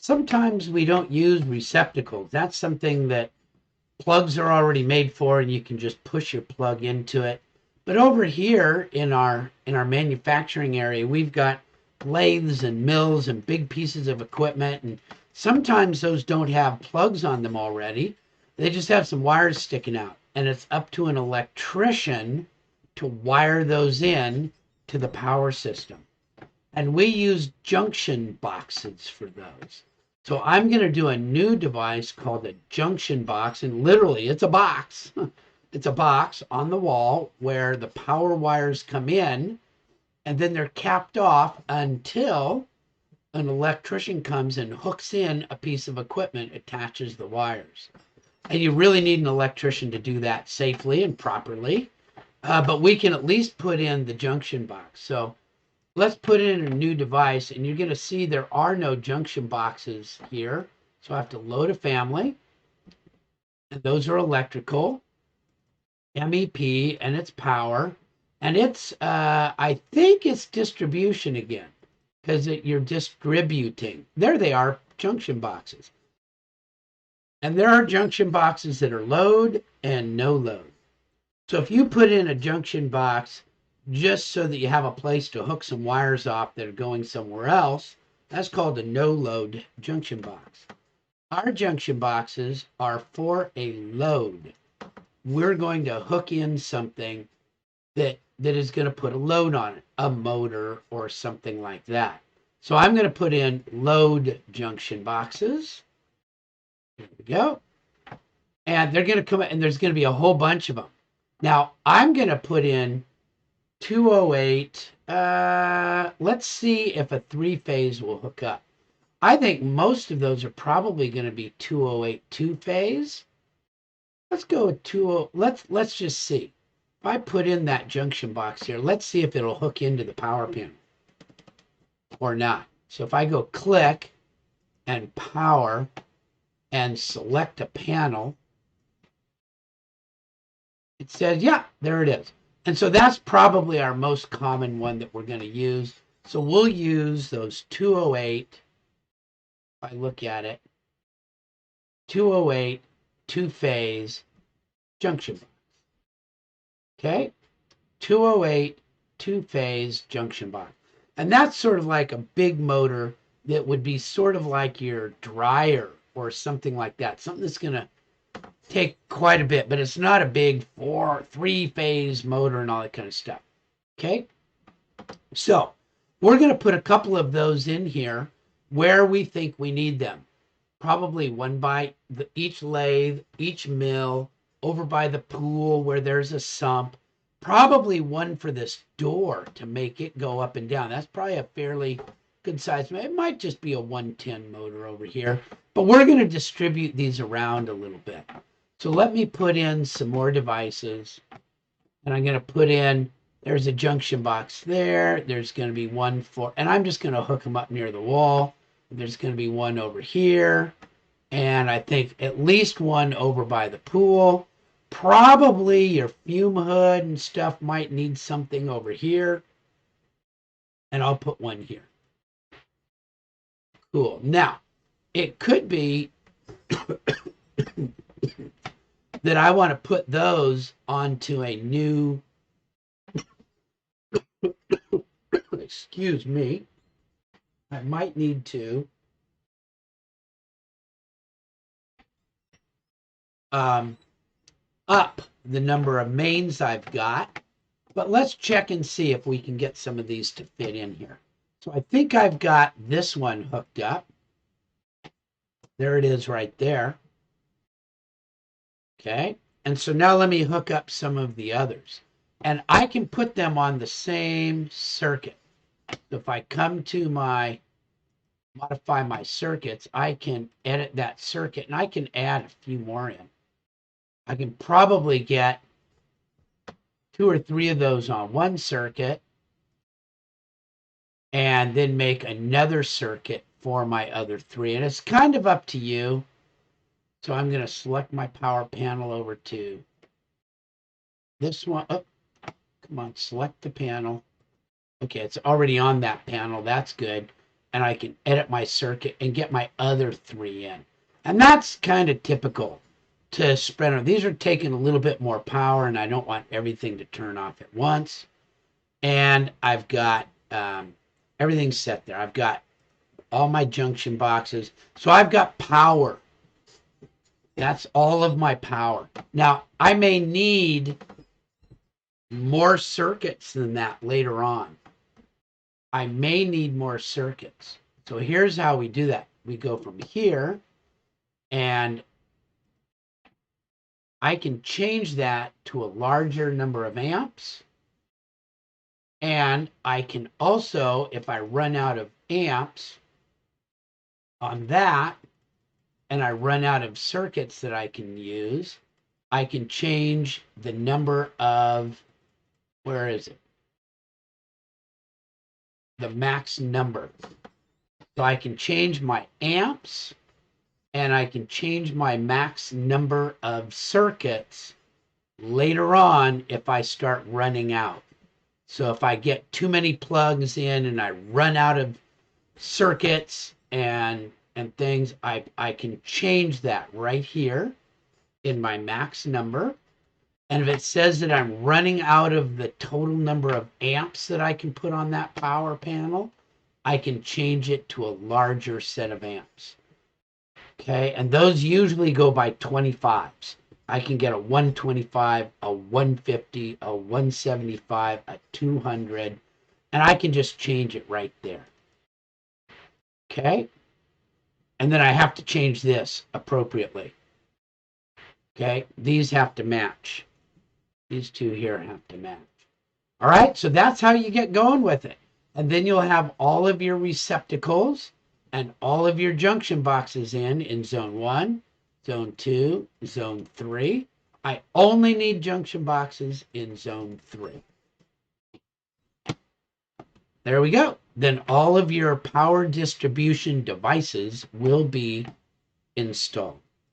Sometimes we don't use receptacles. That's something that plugs are already made for, and you can just push your plug into it. But over here in our manufacturing area, we've got lathes and mills and big pieces of equipment, and sometimes those don't have plugs on them already. They just have some wires sticking out, and it's up to an electrician to wire those in to the power system. And we use junction boxes for those. So I'm going to do a new device called a junction box, and literally it's a box. It's a box on the wall where the power wires come in, and then they're capped off until an electrician comes and hooks in a piece of equipment, attaches the wires. And you really need an electrician to do that safely and properly. But we can at least put in the junction box. So let's put in a new device, and you're going to see there are no junction boxes here. So I have to load a family, and those are electrical, MEP, and it's power. And it's, I think it's distribution again, because you're distributing. There they are, junction boxes. And there are junction boxes that are load and no load. So if you put in a junction box just so that you have a place to hook some wires off that are going somewhere else, that's called a no load junction box. Our junction boxes are for a load. We're going to hook in something that is going to put a load on it, a motor or something like that. So I'm going to put in load junction boxes. There we go. And they're going to come, and there's going to be a whole bunch of them. Now I'm going to put in 208. Let's see if a three-phase will hook up. I think most of those are probably going to be 208 two-phase. Let's go with 20. Let's just see. If I put in that junction box here, let's see if it'll hook into the power panel or not. So if I go click and power and select a panel, it says, yeah, there it is. And so that's probably our most common one that we're going to use. So we'll use those 208. If I look at it, 208 two-phase junction box. Okay, 208 two-phase junction box. And that's sort of like a big motor that would be sort of like your dryer or something like that. Something that's going to take quite a bit, but it's not a big three-phase motor and all that kind of stuff. Okay, so we're going to put a couple of those in here where we think we need them. Probably one by each lathe, each mill, over by the pool where there's a sump. Probably one for this door to make it go up and down. That's probably a fairly good size. It might just be a 110 motor over here, but we're going to distribute these around a little bit. So let me put in some more devices, and I'm going to put in, there's a junction box there. There's going to be one for, and I'm just going to hook them up near the wall. There's going to be one over here, and I think at least one over by the pool. Probably your fume hood and stuff might need something over here, and I'll put one here. Cool. Now, it could be that I want to put those onto a new, excuse me, I might need to up the number of mains I've got, but let's check and see if we can get some of these to fit in here. So I think I've got this one hooked up. There it is right there. Okay, and so now let me hook up some of the others, and I can put them on the same circuit. So if I come to my modify my circuits, I can edit that circuit, and I can add a few more in. I can probably get 2 or 3 of those on one circuit and then make another circuit for my other 3. And it's kind of up to you. So I'm going to select my power panel over to this one. Oh, come on, select the panel. Okay, it's already on that panel. That's good. and I can edit my circuit and get my other 3 in. And that's kind of typical to spreader. These are taking a little bit more power, and I don't want everything to turn off at once. And I've got everything set there. I've got all my junction boxes. So I've got power. That's all of my power. Now, I may need more circuits than that later on. I may need more circuits. So here's how we do that. We go from here, and I can change that to a larger number of amps. And I can also, if I run out of amps on that, and I run out of circuits that I can use, I can change the number of, where is it? The max number. So I can change my amps, and I can change my max number of circuits later on if I start running out. So if I get too many plugs in and I run out of circuits and things, I can change that right here in my max number. And if it says that I'm running out of the total number of amps that I can put on that power panel, I can change it to a larger set of amps. Okay, and those usually go by 25s. I can get a 125, a 150, a 175, a 200, and I can just change it right there. Okay, and then I have to change this appropriately. Okay, these have to match. These two here have to match. All right, so that's how you get going with it. And then you'll have all of your receptacles and all of your junction boxes in zone 1, zone 2, zone 3. I only need junction boxes in zone 3. There we go. Then all of your power distribution devices will be installed.